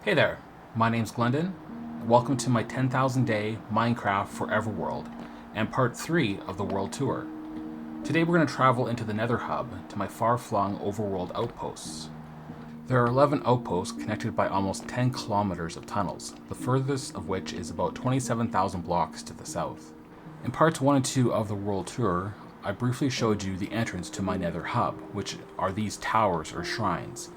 Hey there, my name's Glendon. Welcome to my 10,000 day Minecraft Forever World and part 3 of the world tour. Today we're going to travel into the Nether Hub to my far-flung overworld outposts. There are 11 outposts connected by almost 10 kilometers of tunnels, the furthest of which is about 27,000 blocks to the south. In parts 1 and 2 of the world tour, I briefly showed you the entrance to my Nether Hub, which are these towers or shrines.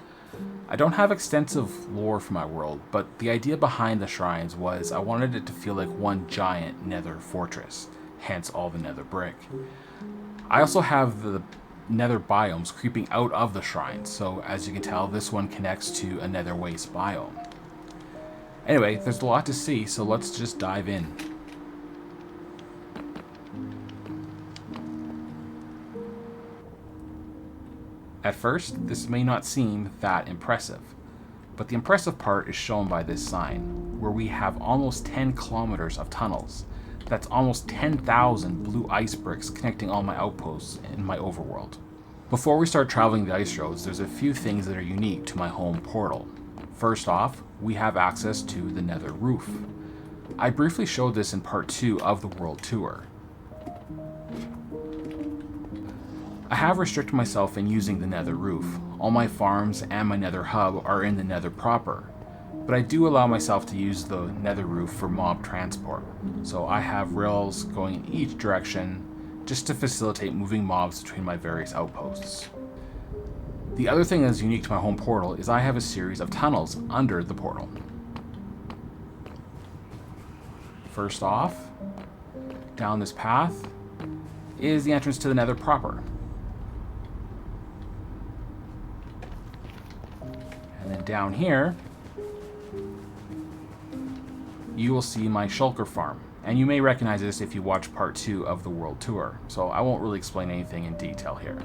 I don't have extensive lore for my world, but the idea behind the shrines was I wanted it to feel like one giant nether fortress, hence all the nether brick. I also have the nether biomes creeping out of the shrines, so as you can tell, this one connects to a nether waste biome. Anyway, there's a lot to see, so let's just dive in. At first, this may not seem that impressive, but the impressive part is shown by this sign, where we have almost 10 kilometers of tunnels. That's almost 10,000 blue ice bricks connecting all my outposts in my overworld. Before we start traveling the ice roads, there's a few things that are unique to my home portal. First off, we have access to the nether roof. I briefly showed this in part 2 of the world tour. I have restricted myself in using the nether roof. All my farms and my nether hub are in the nether proper, but I do allow myself to use the nether roof for mob transport. So I have rails going in each direction just to facilitate moving mobs between my various outposts. The other thing that is unique to my home portal is I have a series of tunnels under the portal. First off, down this path is the entrance to the nether proper. And then down here, you will see my shulker farm. And you may recognize this if you watch part 2 of the world tour, so I won't really explain anything in detail here.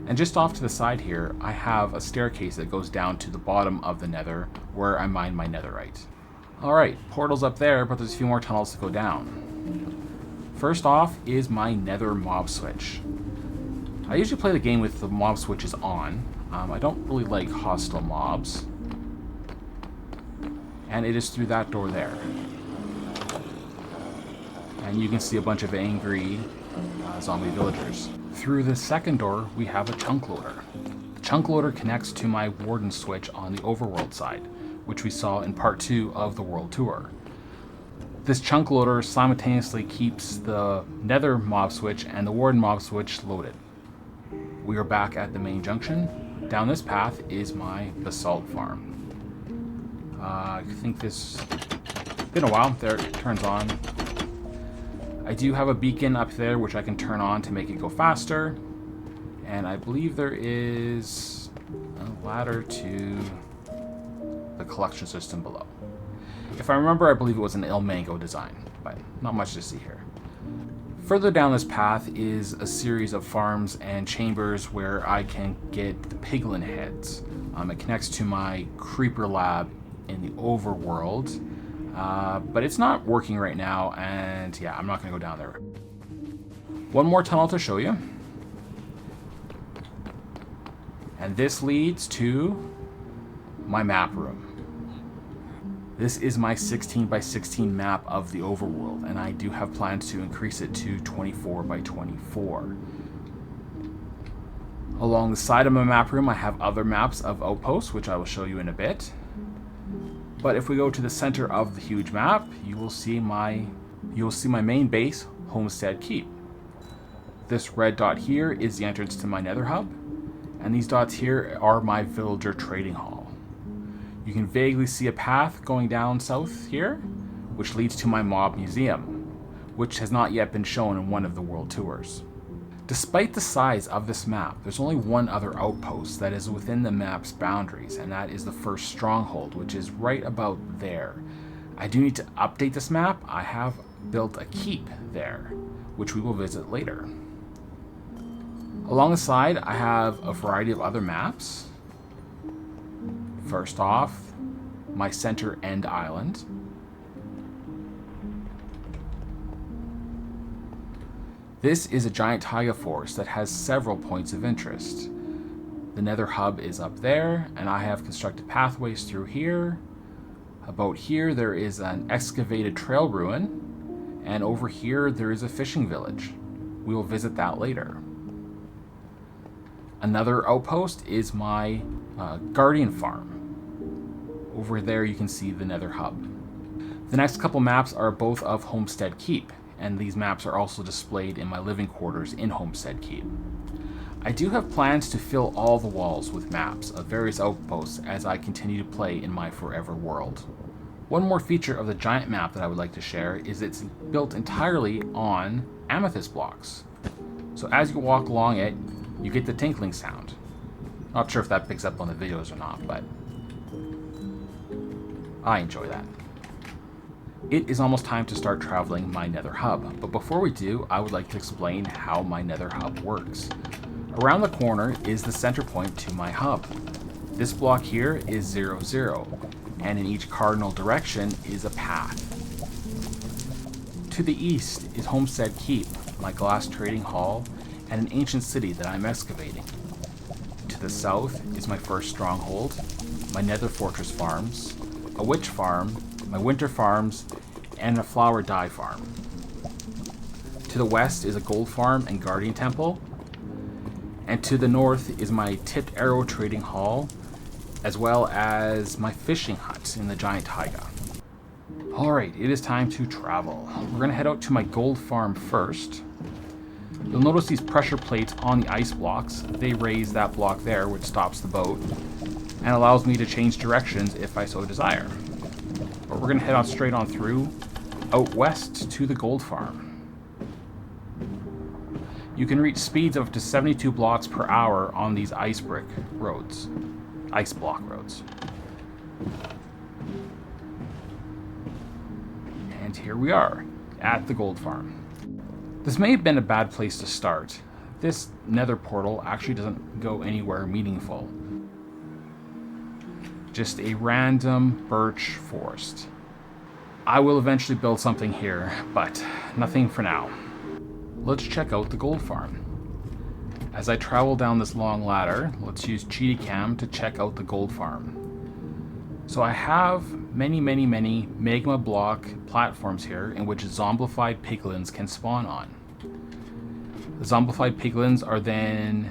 And just off to the side here, I have a staircase that goes down to the bottom of the nether, where I mine my netherite. Alright, portal's up there, but there's a few more tunnels to go down. First off is my nether mob switch. I usually play the game with the mob switches on. I don't really like hostile mobs. And it is through that door there. And you can see a bunch of angry zombie villagers. Through the second door, we have a chunk loader. The chunk loader connects to my warden switch on the overworld side, which we saw in part 2 of the world tour. This chunk loader simultaneously keeps the nether mob switch and the warden mob switch loaded. We are back at the main junction. Down this path is my basalt farm. I think this been a while. There, it turns on. I do have a beacon up there which I can turn on to make it go faster. And I believe there is a ladder to the collection system below. If I remember, I believe it was an Il Mango design, but not much to see here. Further down this path is a series of farms and chambers where I can get the piglin heads. It connects to my creeper lab in the overworld, but it's not working right now, and yeah, I'm not going to go down there. One more tunnel to show you. And this leads to my map room. This is my 16 by 16 map of the overworld, and I do have plans to increase it to 24 by 24. Along the side of my map room, I have other maps of outposts, which I will show you in a bit. But if we go to the center of the huge map, you will see my main base, Homestead Keep. This red dot here is the entrance to my nether hub, and these dots here are my villager trading hall. You can vaguely see a path going down south here, which leads to my mob museum, which has not yet been shown in one of the world tours. Despite the size of this map, there's only one other outpost that is within the map's boundaries, and that is the first stronghold, which is right about there. I do need to update this map. I have built a keep there, which we will visit later. Along the side, I have a variety of other maps. First off, my center end island. This is a giant taiga forest that has several points of interest. The nether hub is up there, and I have constructed pathways through here. About here there is an excavated trail ruin, and over here there is a fishing village. We will visit that later. Another outpost is my guardian farm. Over there you can see the nether hub. The next couple maps are both of Homestead Keep, and these maps are also displayed in my living quarters in Homestead Keep. I do have plans to fill all the walls with maps of various outposts as I continue to play in my forever world. One more feature of the giant map that I would like to share is it's built entirely on amethyst blocks. So as you walk along it, you get the tinkling sound. Not sure if that picks up on the videos or not, but I enjoy that. It is almost time to start traveling my nether hub, but before we do, I would like to explain how my nether hub works. Around the corner is the center point to my hub. This block here is 0, 0, and in each cardinal direction is a path. To the east is Homestead Keep, my glass trading hall, and an ancient city that I'm excavating. To the south is my first stronghold, my nether fortress farms, a witch farm, my winter farms, and a flower dye farm. To the west is a gold farm and guardian temple, and to the north is my tipped arrow trading hall, as well as my fishing hut in the giant taiga. Alright, it is time to travel. We're going to head out to my gold farm first. You'll notice these pressure plates on the ice blocks. They raise that block there, which stops the boat, and allows me to change directions if I so desire. But we're going to head on straight on through, out west to the gold farm. You can reach speeds of up to 72 blocks per hour on these ice block roads. And here we are, at the gold farm. This may have been a bad place to start. This nether portal actually doesn't go anywhere meaningful. Just a random birch forest. I will eventually build something here, but nothing for now. Let's check out the gold farm. As I travel down this long ladder, let's use Cheaty Cam to check out the gold farm. So I have many magma block platforms here in which zombified piglins can spawn on. The zombified piglins are then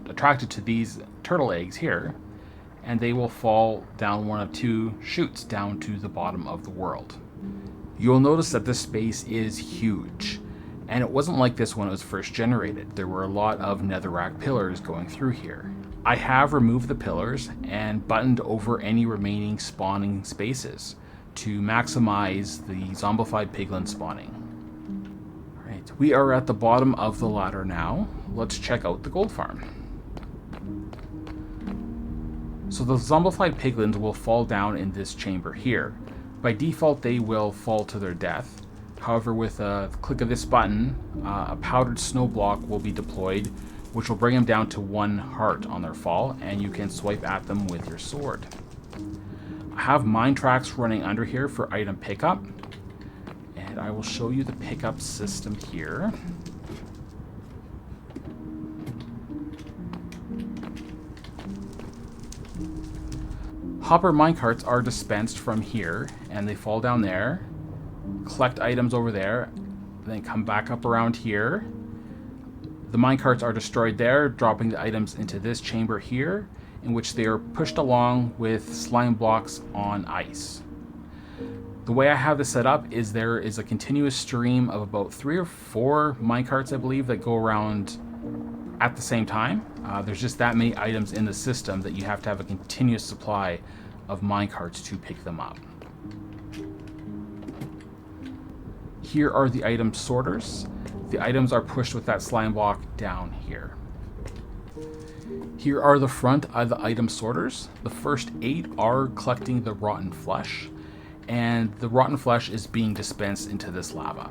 attracted to these turtle eggs here, and they will fall down one of two chutes down to the bottom of the world. You'll notice that this space is huge, and it wasn't like this when it was first generated. There were a lot of netherrack pillars going through here. I have removed the pillars and buttoned over any remaining spawning spaces to maximize the zombified piglin spawning. Alright, we are at the bottom of the ladder now. Let's check out the gold farm. So the zombified piglins will fall down in this chamber here. By default, they will fall to their death. However, with a click of this button, a powdered snow block will be deployed, which will bring them down to 1 heart on their fall, and you can swipe at them with your sword. I have mine tracks running under here for item pickup, and I will show you the pickup system here. Hopper minecarts are dispensed from here, and they fall down there, collect items over there, then come back up around here. The minecarts are destroyed there, dropping the items into this chamber here, in which they are pushed along with slime blocks on ice. The way I have this set up is there is a continuous stream of about 3 or 4 minecarts, I believe, that go around at the same time. There's just that many items in the system that you have to have a continuous supply of minecarts to pick them up. Here are the item sorters. The items are pushed with that slime block down here. Here are the front of the item sorters. The first 8 are collecting the rotten flesh, and the rotten flesh is being dispensed into this lava.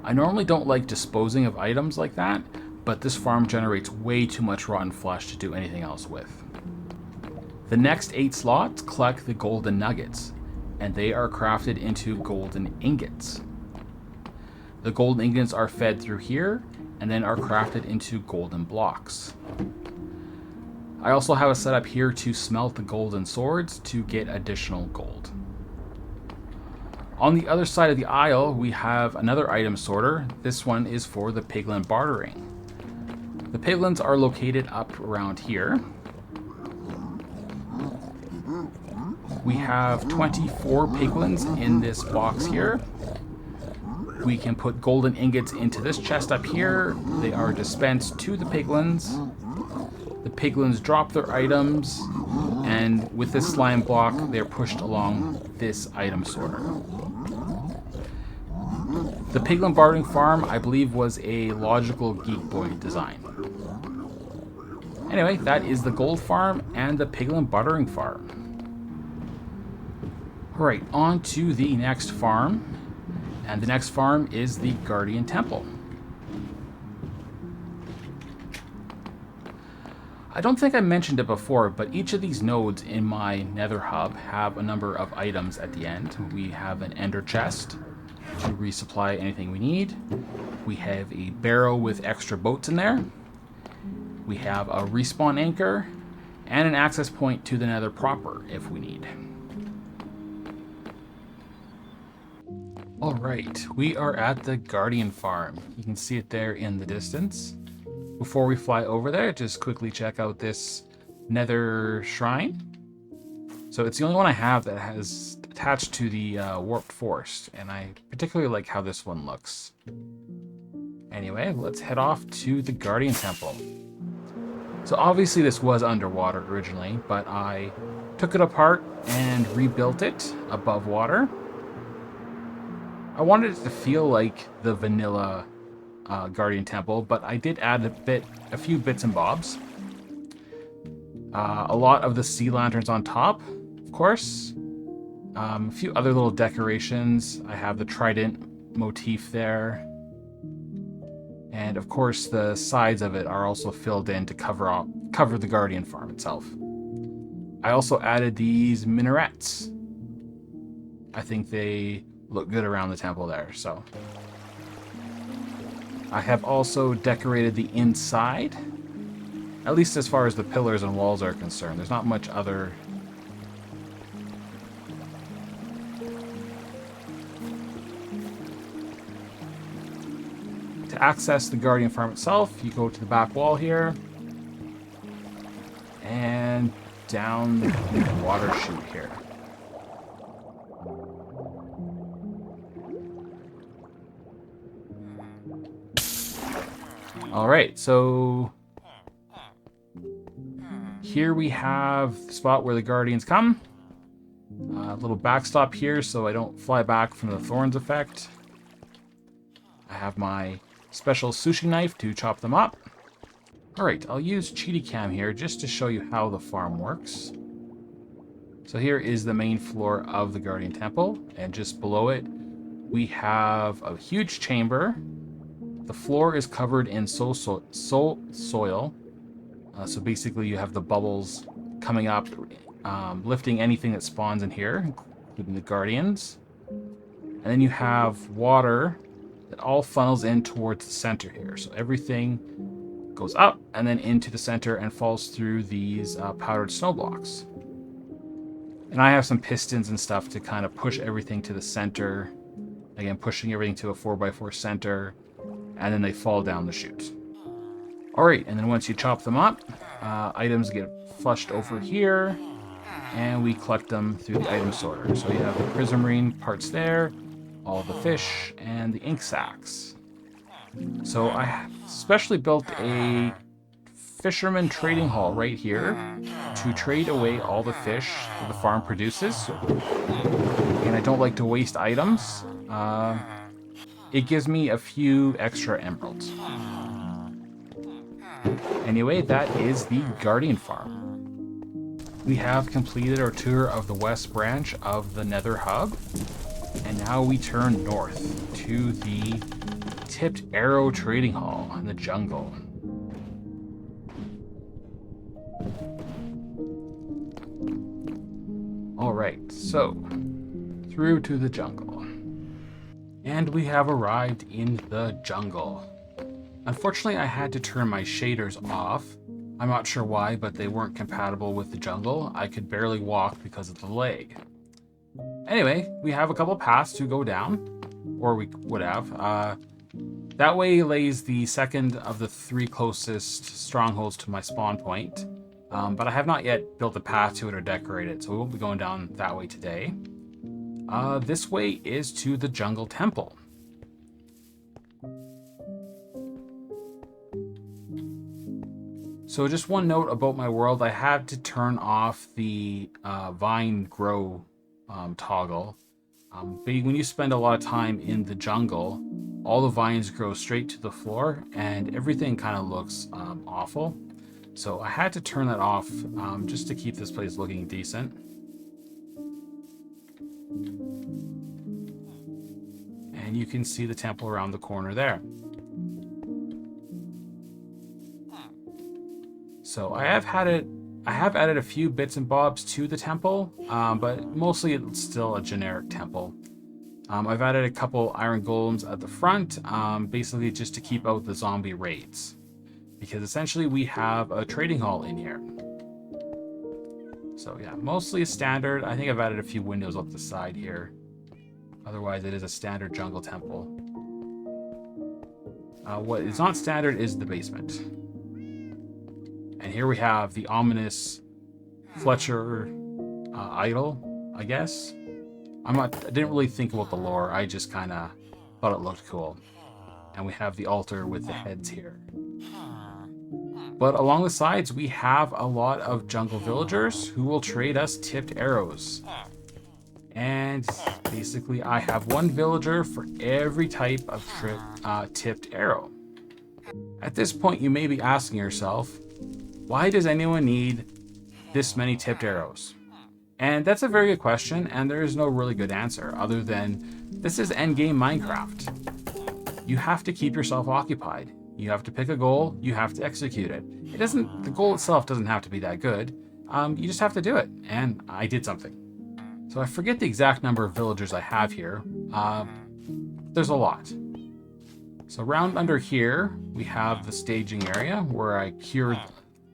I normally don't like disposing of items like that, but this farm generates way too much rotten flesh to do anything else with. The next 8 slots collect the golden nuggets, and they are crafted into golden ingots. The golden ingots are fed through here, and then are crafted into golden blocks. I also have a setup here to smelt the golden swords to get additional gold. On the other side of the aisle, we have another item sorter. This one is for the piglin bartering. The piglins are located up around here. We have 24 piglins in this box here. We can put golden ingots into this chest up here. They are dispensed to the piglins. The piglins drop their items, and with this slime block, they're pushed along this item sorter. The piglin bartering farm, I believe, was a logical Geek Boy design. Anyway, that is the gold farm and the piglin bartering farm. Alright, on to the next farm. And the next farm is the Guardian Temple. I don't think I mentioned it before, but each of these nodes in my nether hub have a number of items at the end. We have an ender chest to resupply anything we need. We have a barrow with extra boats in there. We have a respawn anchor and an access point to the nether proper if we need. Alright, we are at the Guardian farm. You can see it there in the distance. Before we fly over there, just quickly check out this nether shrine. So it's the only one I have that has attached to the warped forest, and I particularly like how this one looks. Anyway, let's head off to the Guardian Temple. So obviously this was underwater originally, but I took it apart and rebuilt it above water. I wanted it to feel like the vanilla Guardian Temple, but I did add a few bits and bobs. A lot of the sea lanterns on top, of course. A few other little decorations. I have the trident motif there. And of course the sides of it are also filled in to cover the Guardian farm itself. I also added these minarets. I think they look good around the temple there, so. I have also decorated the inside, at least as far as the pillars and walls are concerned. There's not much other. To access the Guardian farm itself, you go to the back wall here, and down the water chute here. Alright, so here we have the spot where the Guardians come. A little backstop here so I don't fly back from the thorns effect. I have my special sushi knife to chop them up. Alright, I'll use Cheetah Cam here just to show you how the farm works. So here is the main floor of the Guardian Temple, and just below it we have a huge chamber. The floor is covered in soil. So basically you have the bubbles coming up, lifting anything that spawns in here, including the Guardians. And then you have water that all funnels in towards the center here. So everything goes up and then into the center and falls through these powdered snow blocks. And I have some pistons and stuff to kind of push everything to the center. Again, pushing everything to a 4x4 center. And then they fall down the chute. Alright, and then once you chop them up, items get flushed over here, and we collect them through the item sorter. So you have the prismarine parts there, all the fish, and the ink sacs. So I specially built a fisherman trading hall right here to trade away all the fish that the farm produces. And I don't like to waste items. It gives me a few extra emeralds. Anyway, that is the Guardian farm. We have completed our tour of the west branch of the Nether Hub, and now we turn north to the Tipped Arrow Trading Hall in the jungle. Alright, so through to the jungle. And we have arrived in the jungle. Unfortunately, I had to turn my shaders off. I'm not sure why, but they weren't compatible with the jungle. I could barely walk because of the lag. Anyway, we have a couple paths to go down, or we would have. That way lays the second of the 3 closest strongholds to my spawn point, but I have not yet built a path to it or decorated, so we won't be going down that way today. This way is to the jungle temple. So just one note about my world, I had to turn off the vine grow toggle. But when you spend a lot of time in the jungle, all the vines grow straight to the floor and everything kind of looks awful. So I had to turn that off just to keep this place looking decent. And you can see the temple around the corner there. So I have added a few bits and bobs to the temple, but mostly it's still a generic temple. I've added a couple iron golems at the front, basically just to keep out the zombie raids. Because essentially we have a trading hall in here. So yeah, mostly standard. I think I've added a few windows up the side here. Otherwise it is a standard jungle temple. What is not standard is the basement. And here we have the ominous Fletcher idol, I guess. I didn't really think about the lore. I just kind of thought it looked cool. And we have the altar with the heads here. But along the sides, we have a lot of jungle villagers who will trade us tipped arrows. And basically, I have one villager for every type of tipped arrow. At this point, you may be asking yourself, why does anyone need this many tipped arrows? And that's a very good question, and there is no really good answer other than this is endgame Minecraft. You have to keep yourself occupied. You have to pick a goal, you have to execute it. The goal itself doesn't have to be that good. You just have to do it, and I did something. So I forget the exact number of villagers I have here. There's a lot. So around under here, we have the staging area where I cured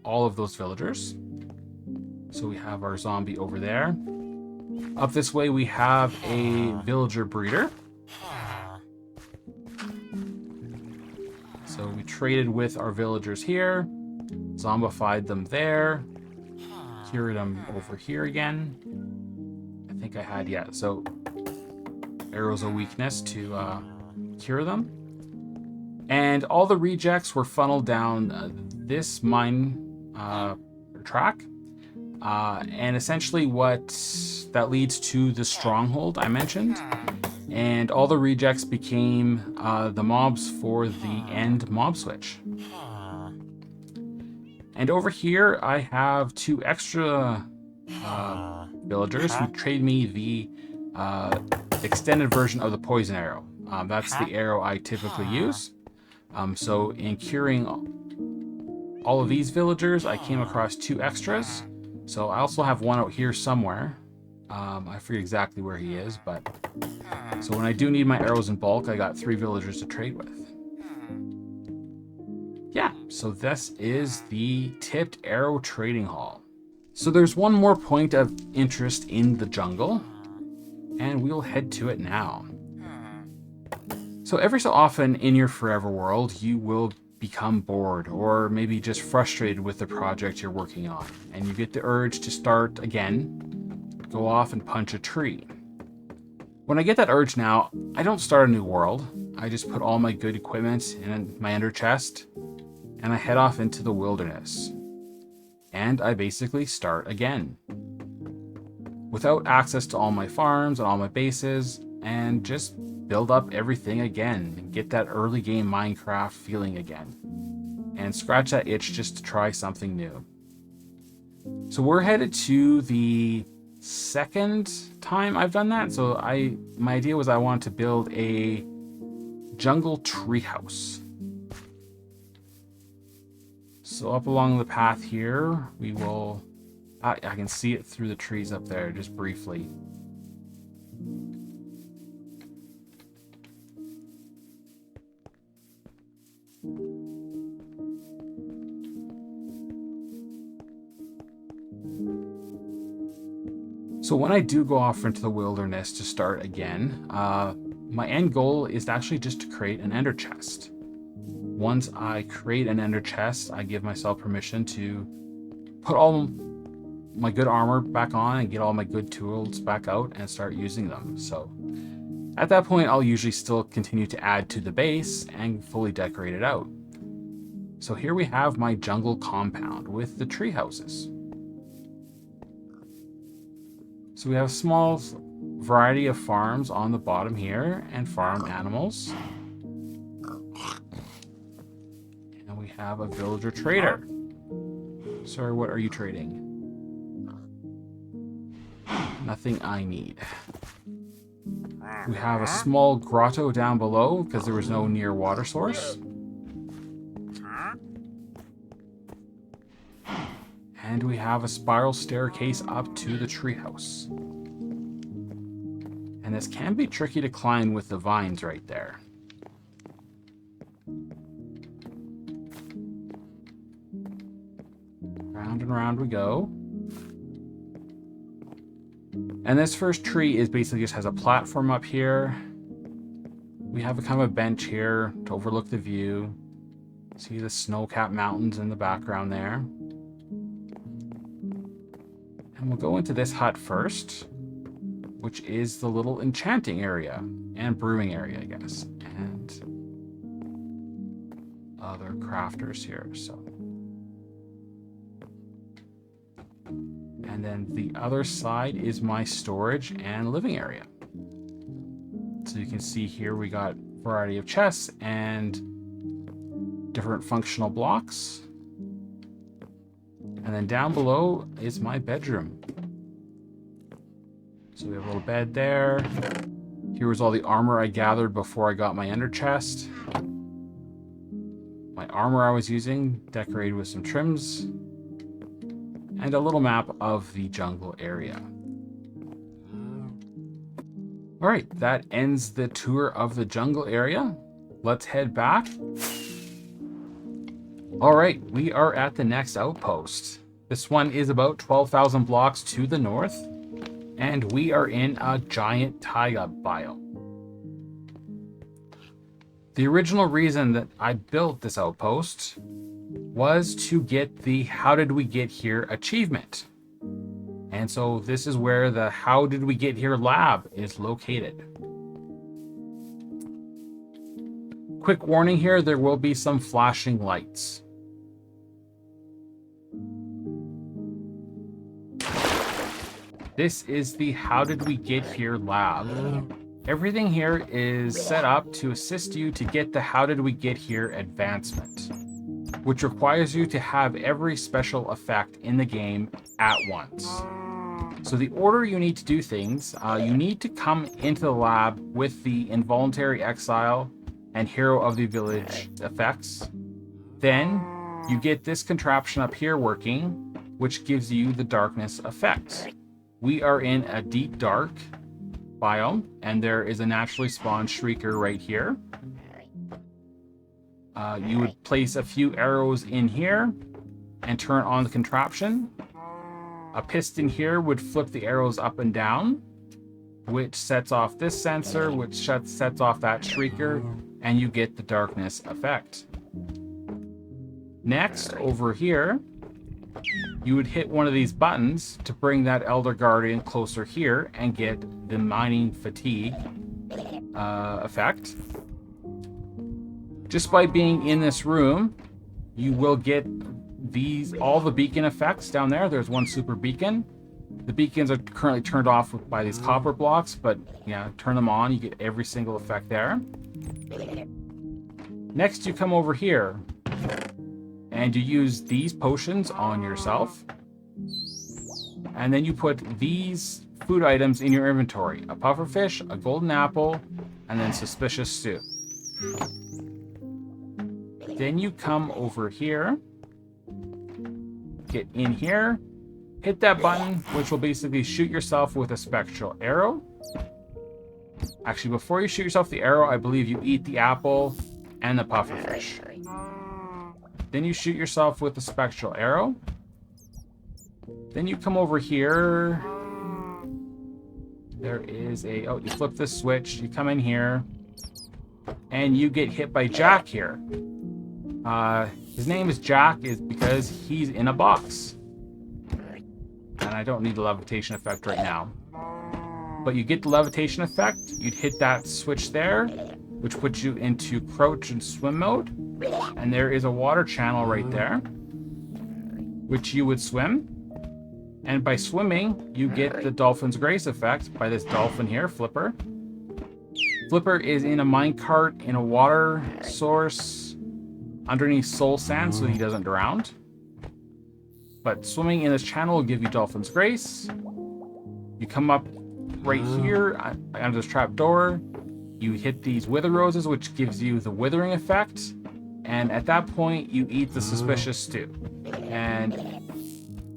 all of those villagers. So we have our zombie over there. Up this way, we have a villager breeder. So we traded with our villagers here, zombified them there, cured them over here again. I think I had, yeah, so arrows of weakness to cure them. And all the rejects were funneled down this mine track. And essentially what that leads to the stronghold I mentioned. And all the rejects became the mobs for the end mob switch. And over here I have 2 extra villagers who trade me the extended version of the poison arrow. That's the arrow I typically use. So in curing all of these villagers, I came across 2 extras. So I also have one out here somewhere. I forget exactly where he is, but... So when I do need my arrows in bulk, I got 3 villagers to trade with. Yeah, so this is the tipped arrow trading hall. So there's one more point of interest in the jungle, and we'll head to it now. So every so often in your forever world, you will become bored or maybe just frustrated with the project you're working on, and you get the urge to start again, go off and punch a tree. When I get that urge now, I don't start a new world. I just put all my good equipment in my ender chest, and I head off into the wilderness. And I basically start again. Without access to all my farms and all my bases, and just build up everything again and get that early game Minecraft feeling again. And scratch that itch just to try something new. So we're headed to the second time I've done that. So my idea was I wanted to build a jungle treehouse. So up along the path here, we will... I can see it through the trees up there, just briefly. So when I do go off into the wilderness to start again, my end goal is actually just to create an ender chest. Once I create an ender chest, I give myself permission to put all my good armor back on and get all my good tools back out and start using them. So at that point, I'll usually still continue to add to the base and fully decorate it out. So here we have my jungle compound with the tree houses. So we have a small variety of farms on the bottom here and farm animals. And we have a villager trader. Sorry, what are you trading? Nothing I need. We have a small grotto down below because there was no near water source. And we have a spiral staircase up to the treehouse. And this can be tricky to climb with the vines right there. Round and round we go. And this first tree is basically just has a platform up here. We have a kind of a bench here to overlook the view. See the snow-capped mountains in the background there. And we'll go into this hut first, which is the little enchanting area and brewing area, I guess. And other crafters here, so. And then the other side is my storage and living area. So you can see here we got a variety of chests and different functional blocks. And then down below is my bedroom. So we have a little bed there. Here was all the armor I gathered before I got my ender chest. My armor I was using, decorated with some trims. And a little map of the jungle area. Alright, that ends the tour of the jungle area. Let's head back. Alright, we are at the next outpost. This one is about 12,000 blocks to the north. And we are in a giant taiga biome. The original reason that I built this outpost was to get the How Did We Get Here achievement. And so this is where the How Did We Get Here lab is located. Quick warning here, there will be some flashing lights. This is the How Did We Get Here lab. Everything here is set up to assist you to get the How Did We Get Here advancement, which requires you to have every special effect in the game at once. So the order you need to do things, you need to come into the lab with the involuntary exile and hero of the village effects. Then you get this contraption up here working, which gives you the darkness effect. We are in a deep dark biome, and there is a naturally spawned shrieker right here. You would place a few arrows in here and turn on the contraption. A piston here would flip the arrows up and down, which sets off this sensor, which sets off that shrieker, and you get the darkness effect. Next, over here, you would hit one of these buttons to bring that Elder Guardian closer here and get the mining fatigue effect. Just by being in this room, you will get all the beacon effects down there. There's one super beacon. The beacons are currently turned off by these copper blocks, but yeah, turn them on, you get every single effect there. Next, you come over here and you use these potions on yourself. And then you put these food items in your inventory. A pufferfish, a golden apple, and then suspicious stew. Then you come over here, get in here, hit that button, which will basically shoot yourself with a spectral arrow. Actually, before you shoot yourself the arrow, I believe you eat the apple and the pufferfish. Then you shoot yourself with the spectral arrow. Then you come over here there is a... Oh, you flip this switch, you come in here, and you get hit by Jack here. His name is Jack is because he's in a box. And I don't need the levitation effect right now. But you get the levitation effect, you'd hit that switch there, which puts you into crouch and swim mode. And there is a water channel right there, which you would swim. And by swimming, you get the Dolphin's Grace effect by this dolphin here, Flipper. Flipper is in a minecart in a water source underneath soul sand so he doesn't drown. But swimming in this channel will give you Dolphin's Grace. You come up right here under this trap door. You hit these wither roses, which gives you the withering effect. And at that point, you eat the suspicious stew. And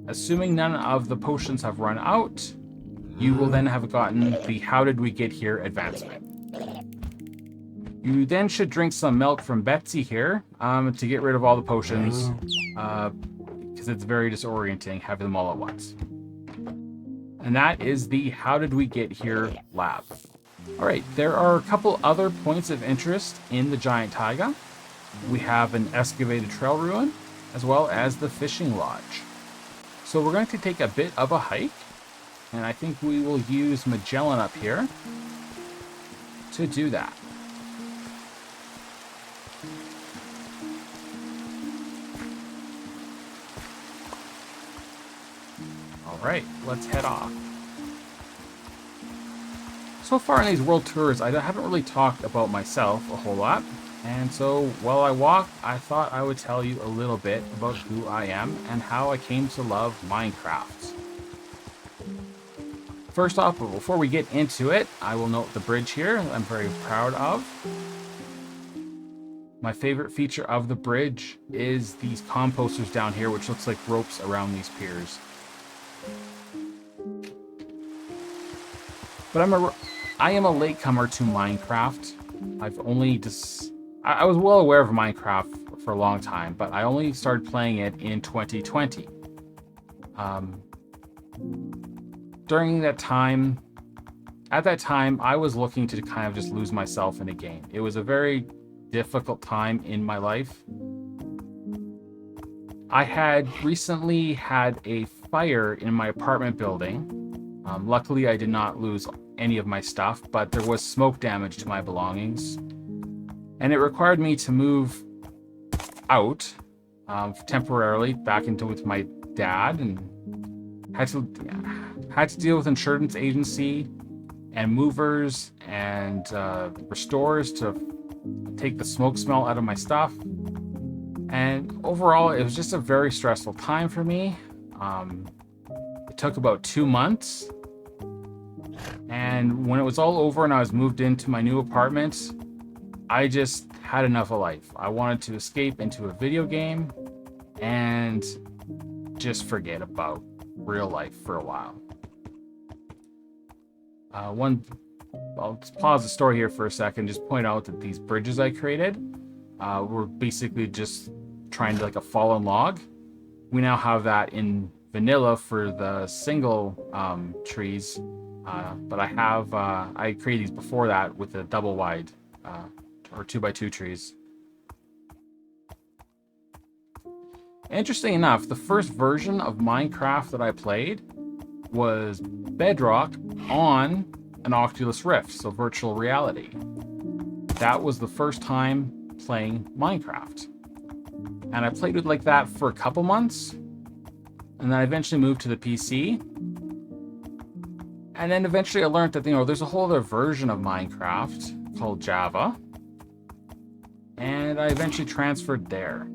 assuming none of the potions have run out, you will then have gotten the How Did We Get Here advancement. You then should drink some milk from Betsy here to get rid of all the potions, because it's very disorienting having them all at once. And that is the How Did We Get Here lab. Alright, there are a couple other points of interest in the giant taiga. We have an excavated trail ruin, as well as the fishing lodge. So we're going to take a bit of a hike, and I think we will use Magellan up here to do that. Alright, let's head off. So far in these world tours, I haven't really talked about myself a whole lot. And so while I walk, I thought I would tell you a little bit about who I am and how I came to love Minecraft. First off, but before we get into it, I will note the bridge here I'm very proud of. My favorite feature of the bridge is these composters down here, which looks like ropes around these piers. But I am a latecomer to Minecraft. I was well aware of Minecraft for a long time, but I only started playing it in 2020. During that time, at that time, I was looking to kind of just lose myself in a game. It was a very difficult time in my life. I had recently had a fire in my apartment building. Luckily, I did not lose any of my stuff, but there was smoke damage to my belongings. And it required me to move out temporarily back into with my dad, and had to deal with insurance agency and movers and restorers to take the smoke smell out of my stuff. And overall, it was just a very stressful time for me. It took about 2 months. And when it was all over and I was moved into my new apartment, I just had enough of life. I wanted to escape into a video game and just forget about real life for a while. I'll just pause the story here for a second, just point out that these bridges I created were basically just trying to like a fallen log. We now have that in vanilla for the single trees, but I created these before that with the double wide or 2x2 trees. Interesting enough, the first version of Minecraft that I played was Bedrock on an Oculus Rift, so virtual reality. That was the first time playing Minecraft. And I played it like that for a couple months, and then I eventually moved to the PC. And then eventually I learned that, there's a whole other version of Minecraft called Java. And I eventually transferred there.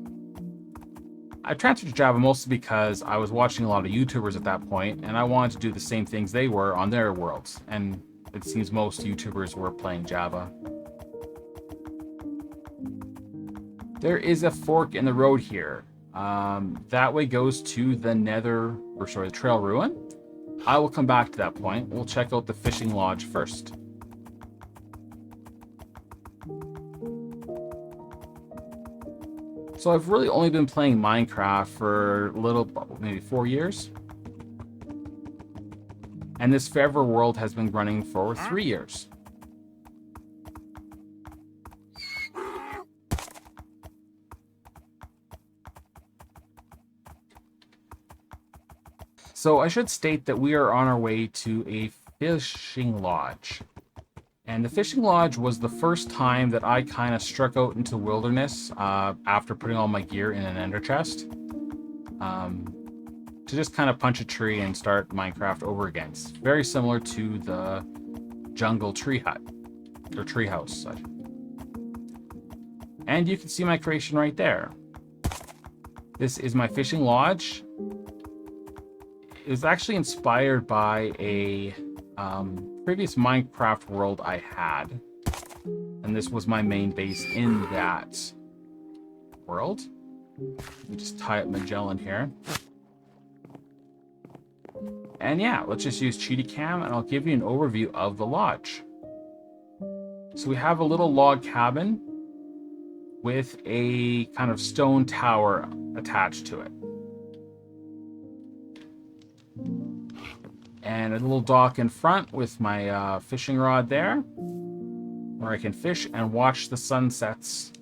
I transferred to Java mostly because I was watching a lot of YouTubers at that point, and I wanted to do the same things they were on their worlds. And it seems most YouTubers were playing Java. There is a fork in the road here. That way goes to the the trail ruin. I will come back to that point. We'll check out the fishing lodge first. So I've really only been playing Minecraft for maybe 4 years. And this Forever World has been running for 3 years. So I should state that we are on our way to a fishing lodge. And the fishing lodge was the first time that I kind of struck out into the wilderness after putting all my gear in an ender chest. To just kind of punch a tree and start Minecraft over again. It's very similar to the jungle tree hut, or tree house. And you can see my creation right there. This is my fishing lodge. It was actually inspired by a previous Minecraft world I had. And this was my main base in that world. Let me just tie up Magellan here. And yeah, let's just use Cheetah Cam and I'll give you an overview of the lodge. So we have a little log cabin with a kind of stone tower attached to it. And a little dock in front with my fishing rod there, where I can fish and watch the sunsets.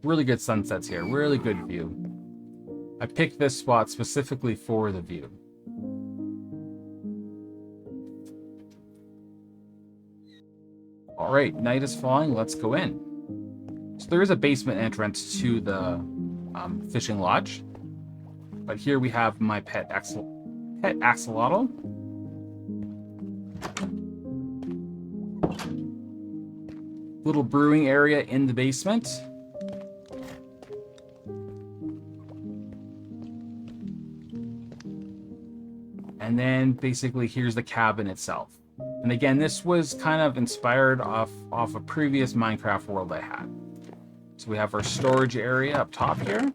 Really good sunsets here, really good view. I picked this spot specifically for the view. All right, night is falling, let's go in. So there is a basement entrance to the fishing lodge. But here we have my pet axolotl. Little brewing area in the basement. And then basically here's the cabin itself. And again, this was kind of inspired off a previous Minecraft world I had. So we have our storage area up top here,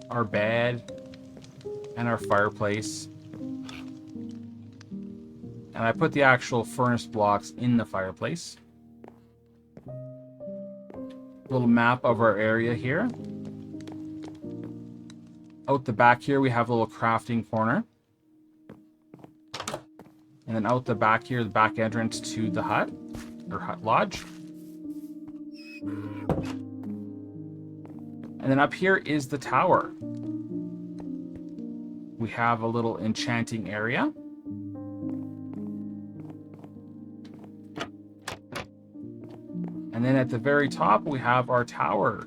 our bed, and our fireplace. And I put the actual furnace blocks in the fireplace. Little map of our area here. Out the back here, we have a little crafting corner. And then out the back here, the back entrance to the hut, or hut lodge. And then up here is the tower. We have a little enchanting area. And then at the very top, we have our tower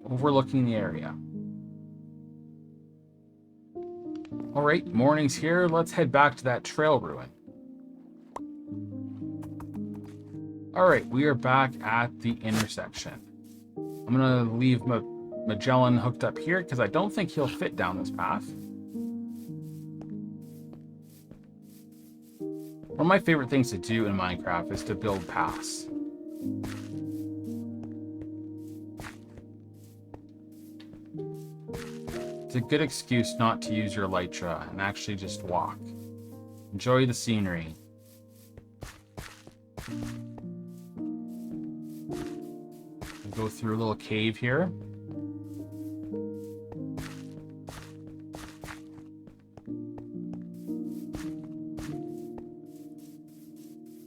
overlooking the area. All right, morning's here. Let's head back to that trail ruin. All right, we are back at the intersection. I'm gonna leave Magellan hooked up here because I don't think he'll fit down this path. One of my favorite things to do in Minecraft is to build paths. It's a good excuse not to use your elytra and actually just walk. Enjoy the scenery. We'll go through a little cave here.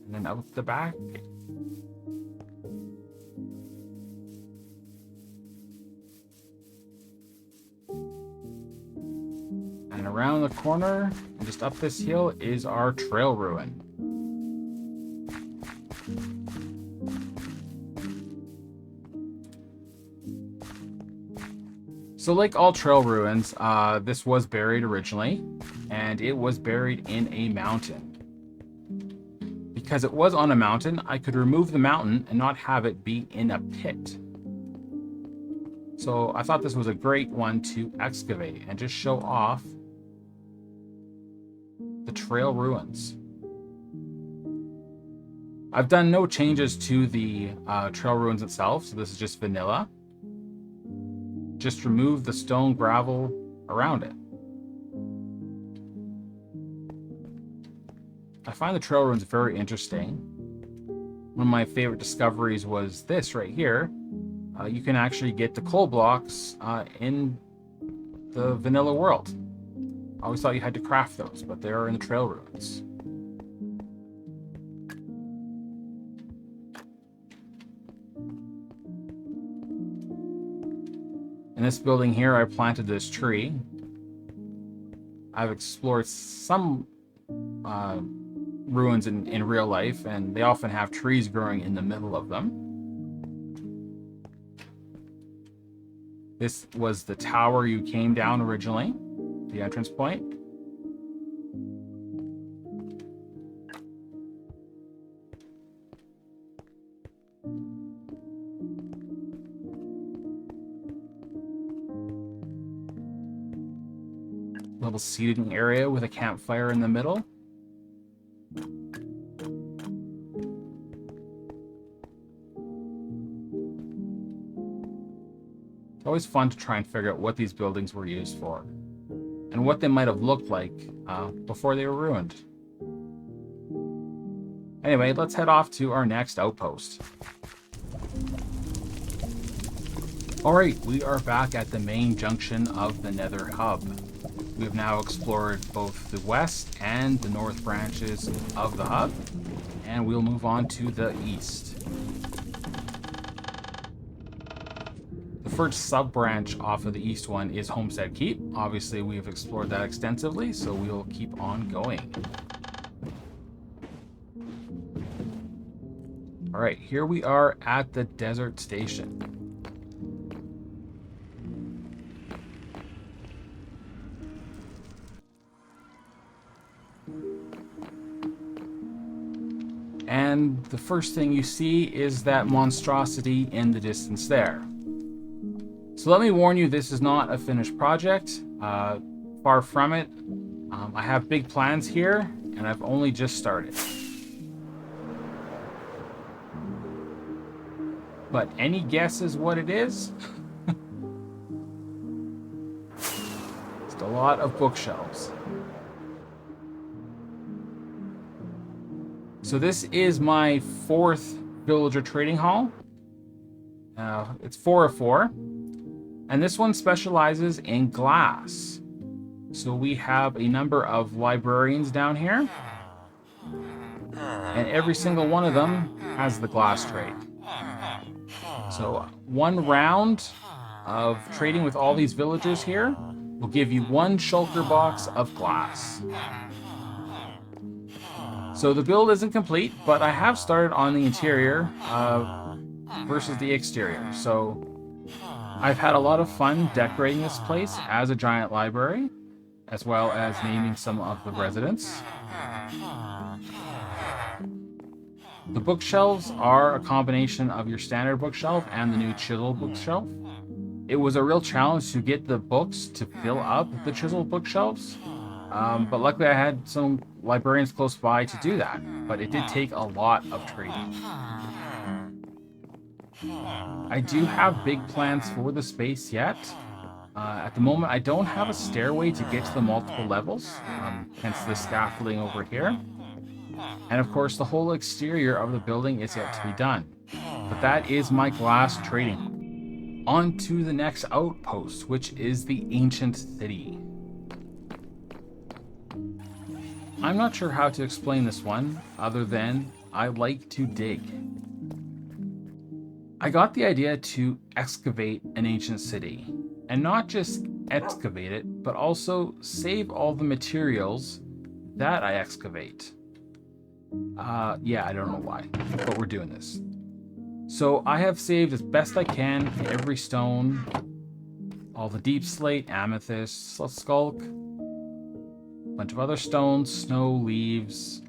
And then out the back. And around the corner, and just up this hill, is our trail ruin. So like all trail ruins, this was buried originally, and it was buried in a mountain. Because it was on a mountain, I could remove the mountain and not have it be in a pit. So I thought this was a great one to excavate and just show off the trail ruins. I've done no changes to the trail ruins itself, so this is just vanilla. Just remove the stone gravel around it. I find the trail ruins very interesting. One of my favorite discoveries was this right here. You can actually get the coal blocks in the vanilla world. I always thought you had to craft those, but they are in the trail ruins. In this building here, I planted this tree. I've explored some ruins in real life, and they often have trees growing in the middle of them. This was the tower you came down originally, the entrance point. Little seating area with a campfire in the middle. It's always fun to try and figure out what these buildings were used for and what they might have looked like before they were ruined. Anyway, let's head off to our next outpost. Alright, we are back at the main junction of the Nether hub. We have now explored both the west and the north branches of the hub, and we'll move on to the east. The first sub-branch off of the east one is Homestead Keep. Obviously, we have explored that extensively, so we'll keep on going. Alright, here we are at the desert station. And the first thing you see is that monstrosity in the distance there. So let me warn you, this is not a finished project. Far from it. I have big plans here, and I've only just started. But any guesses what it is? Just a lot of bookshelves. So this is my 4th villager trading hall. It's 4 of 4. And this one specializes in glass. So we have a number of librarians down here. And every single one of them has the glass trade. So one round of trading with all these villagers here will give you 1 shulker box of glass. So the build isn't complete, but I have started on the interior versus the exterior. So I've had a lot of fun decorating this place as a giant library, as well as naming some of the residents. The bookshelves are a combination of your standard bookshelf and the new chisel bookshelf. It was a real challenge to get the books to fill up the chisel bookshelves. But luckily I had some librarians close by to do that, but it did take a lot of trading. I do have big plans for the space yet. At the moment I don't have a stairway to get to the multiple levels, hence the scaffolding over here. And of course the whole exterior of the building is yet to be done. But that is my glass trading. On to the next outpost, which is the ancient city. I'm not sure how to explain this one, other than I like to dig. I got the idea to excavate an ancient city, and not just excavate it, but also save all the materials that I excavate. Yeah, I don't know why, but we're doing this. So I have saved as best I can every stone, all the deep slate, amethyst, skulk, bunch of other stones, snow, leaves,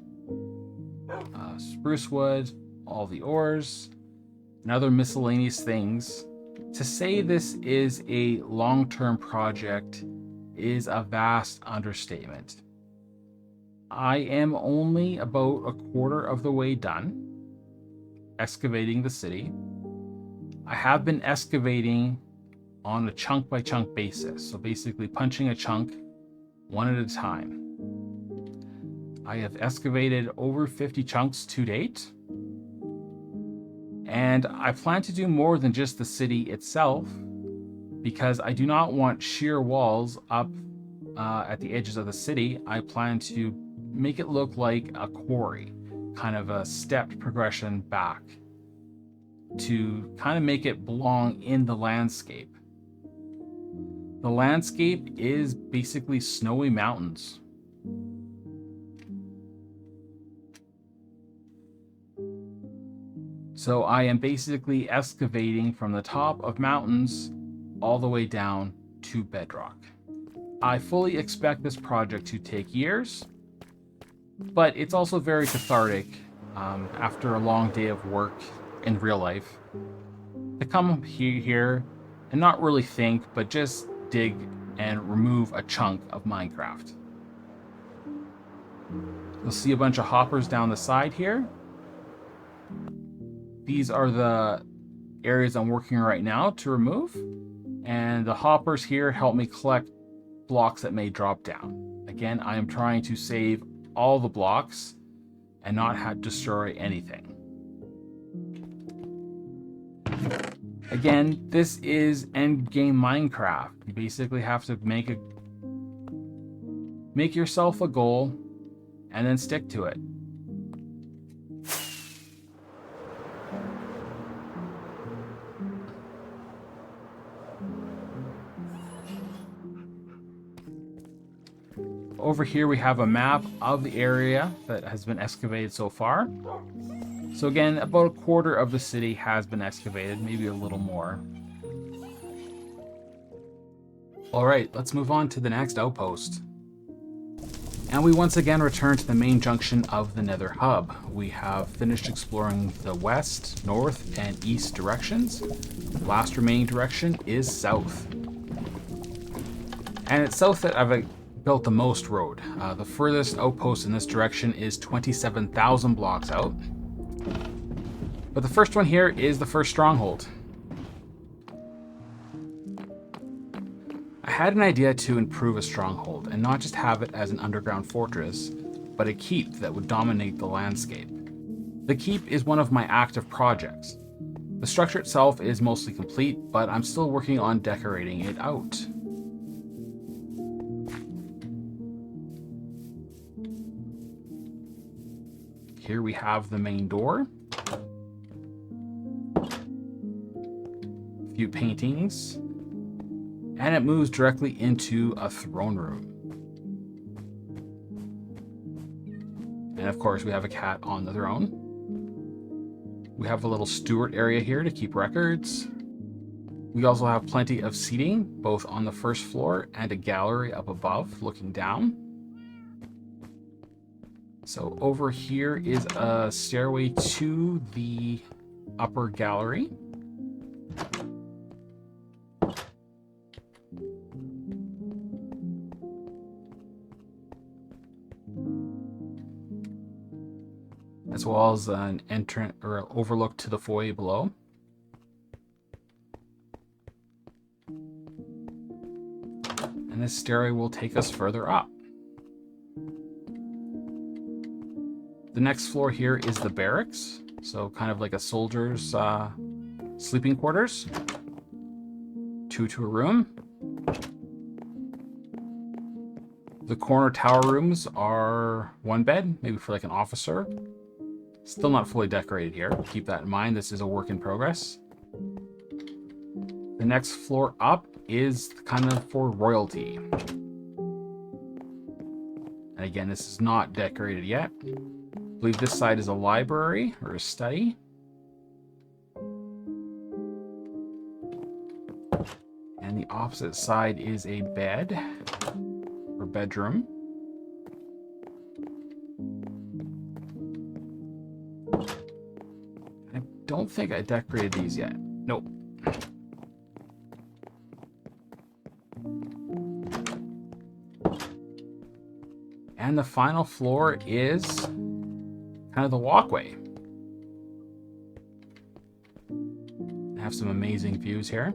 spruce wood, all the ores, and other miscellaneous things. To say this is a long-term project is a vast understatement. I am only about a quarter of the way done excavating the city. I have been excavating on a chunk-by-chunk basis, so basically punching a chunk one at a time. I have excavated over 50 chunks to date, and I plan to do more than just the city itself. Because I do not want sheer walls up at the edges of the city, I plan to make it look like a quarry, kind of a stepped progression back to kind of make it belong in the landscape. The landscape is basically snowy mountains. So I am basically excavating from the top of mountains all the way down to bedrock. I fully expect this project to take years, but it's also very cathartic after a long day of work in real life to come here and not really think, but just dig and remove a chunk of Minecraft. You'll see a bunch of hoppers down the side here. These are the areas I'm working on right now to remove, and the hoppers here help me collect blocks that may drop down. Again, I am trying to save all the blocks and not have to destroy anything. Again, this is endgame Minecraft. You basically have to make yourself a goal and then stick to it. Over here we have a map of the area that has been excavated so far. So again, about a quarter of the city has been excavated, maybe a little more. Alright, let's move on to the next outpost. And we once again return to the main junction of the Nether hub. We have finished exploring the west, north, and east directions. The last remaining direction is south. And it's south that I've built the most road. The furthest outpost in this direction is 27,000 blocks out. But the first one here is the first stronghold. I had an idea to improve a stronghold and not just have it as an underground fortress, but a keep that would dominate the landscape. The keep is one of my active projects. The structure itself is mostly complete, but I'm still working on decorating it out. Here we have the main door. A few paintings. And it moves directly into a throne room. And of course we have a cat on the throne. We have a little steward area here to keep records. We also have plenty of seating, both on the first floor and a gallery up above looking down. So over here is a stairway to the upper gallery. As well as an entrance or an overlook to the foyer below. And this stairway will take us further up. The next floor here is the barracks, so kind of like a soldier's sleeping quarters. 2 to a room. The corner tower rooms are 1 bed, maybe for like an officer. Still not fully decorated here. Keep that in mind. This is a work in progress. The next floor up is kind of for royalty. And again, this is not decorated yet. I believe this side is a library or a study. And the opposite side is a bed or bedroom. I don't think I decorated these yet. Nope. And the final floor is kind of the walkway. I have some amazing views here.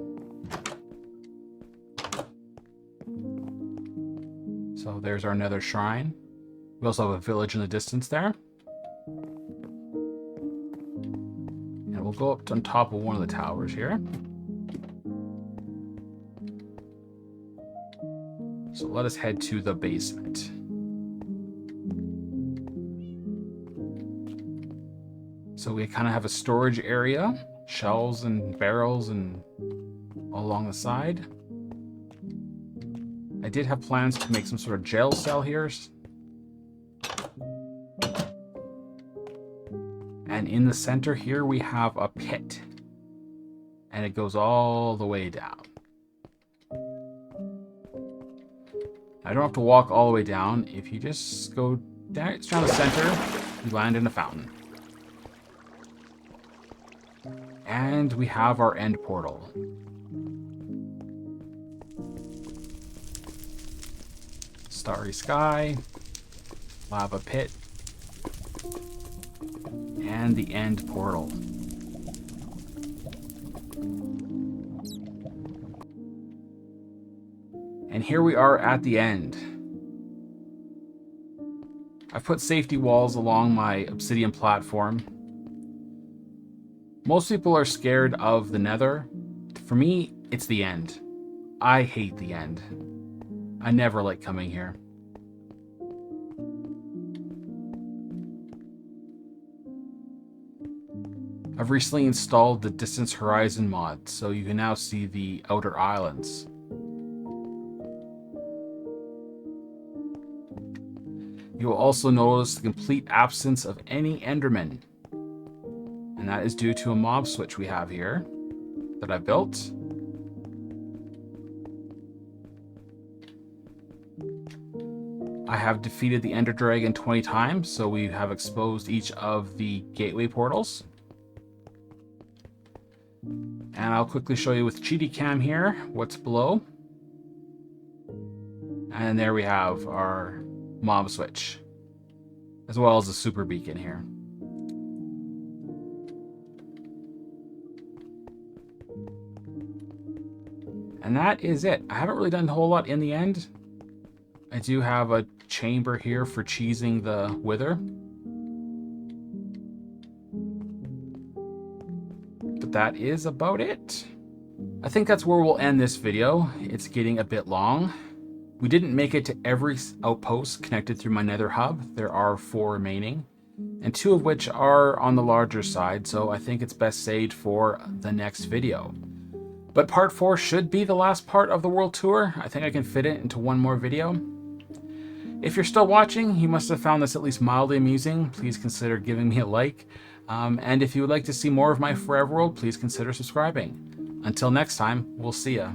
So there's our nether shrine. We also have a village in the distance there. And we'll go up on top of one of the towers here. So let us head to the basement. So we kind of have a storage area, shelves and barrels and all along the side. I did have plans to make some sort of jail cell here. And in the center here we have a pit. And it goes all the way down. I don't have to walk all the way down. If you just go down the center, you land in a fountain. And we have our end portal. Starry sky, lava pit, and the end portal. And here we are at the end. I've put safety walls along my obsidian platform. Most people are scared of the nether. For me, it's the end. I hate the end. I never like coming here. I've recently installed the Distance Horizon mod, so you can now see the outer islands. You will also notice the complete absence of any Endermen. And that is due to a mob switch we have here that I built. I have defeated the Ender Dragon 20 times, so we have exposed each of the gateway portals. And I'll quickly show you with Cheaty Cam here what's below. And there we have our mob switch, as well as a super beacon here. And that is it. I haven't really done a whole lot in the end. I do have a chamber here for cheesing the wither. But that is about it. I think that's where we'll end this video. It's getting a bit long. We didn't make it to every outpost connected through my nether hub. There are 4 remaining, and 2 of which are on the larger side, so I think it's best saved for the next video. But part 4 should be the last part of the world tour. I think I can fit it into one more video. If you're still watching, you must have found this at least mildly amusing. Please consider giving me a like. And if you would like to see more of my Forever World, please consider subscribing. Until next time, we'll see ya.